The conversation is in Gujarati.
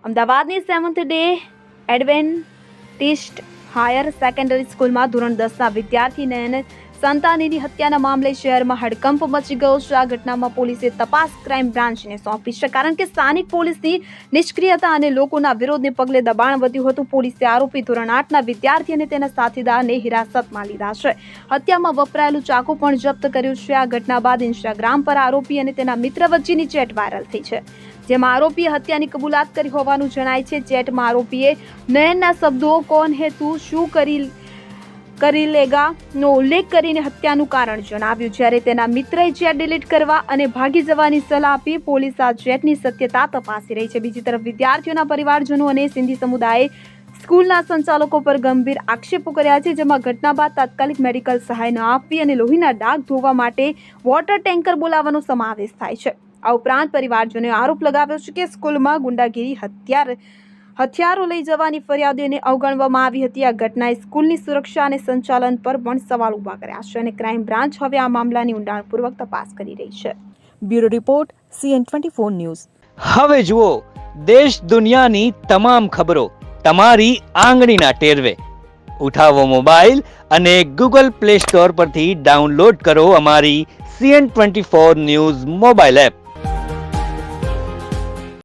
અમદાવાદની seventh day Adventist higher secondary સ્કૂલમાં ધોરણ 10ના વિદ્યાર્થી નયન સંતાનીની હત્યાના મામલે શહેરમાં હડકંપ મચી ગયો છે. આ ઘટનામાં પોલીસે તપાસ ક્રાઇમ બ્રાન્ચને સોંપી છે, કારણ કે સ્થાનિક પોલીસની નિષ્ક્રિયતા અને લોકોના વિરોધને પગલે દબાણ વધ્યું હતું. પોલીસે આરોપી ધોરણ 8ના વિદ્યાર્થી અને તેના સાથીદારને હિરાસતમાં લીધા છે. હત્યામાં વપરાયેલું ચાકુ પણ જપ્ત કર્યું છે. આ ઘટના બાદ ઇન્સ્ટાગ્રામ પર આરોપી અને તેના મિત્ર વચ્ચેની ચેટ વાયરલ થઈ છે, જેમાં આરોપીએ હત્યાની કબૂલાત કરી હોવાનું જણાય છે. ચેટમાં આરોપીએ નયનના શબ્દો "કોણ હે તું, શું કરી લેગા" નો ઉલ્લેખ કરીને હત્યાનું કારણ જણાવ્યું, જ્યારે તેના મિત્રએ ચેટ ડિલીટ કરવા અને ભાગી જવાની સલાહ આપી. પોલીસ આ ચેટની સત્યતા તપાસી રહી છે. બીજી તરફ વિદ્યાર્થીઓના પરિવારજનો અને સિંધી સમુદાયે સ્કૂલના સંચાલકો પર ગંભીર આક્ષેપો કર્યા છે, જેમાં ઘટના બાદ તાત્કાલિક મેડિકલ સહાય ન આપવી અને લોહીના ડાઘ ધોવા માટે વોટર ટેન્કર બોલાવવાનો સમાવેશ થાય છે. આ ઉપરાંત પરિવારજનોએ આરોપ લગાવ્યો છે કે સ્કૂલમાં ગુંડાગીરી, હથિયારો લઈ જવાની ફરિયાદોને અવગણવામાં આવી હતી. આ ઘટનાએ સ્કૂલની સુરક્ષા અને સંચાલન પર પણ સવાલ ઉભા કર્યા છે અને ક્રાઇમ બ્રાન્ચ હવે આ મામલાની ઊંડાણપૂર્વક તપાસ કરી રહી છે. Bureau report CN24 news. હવે જુઓ દેશ દુનિયાની તમામ ખબરો તમારી આંગળીના ટેરવે. ઉઠાવો મોબાઈલ અને Google Play Store પરથી ડાઉનલોડ કરો અમારી CN24 ન્યૂઝ મોબાઈલ એપ.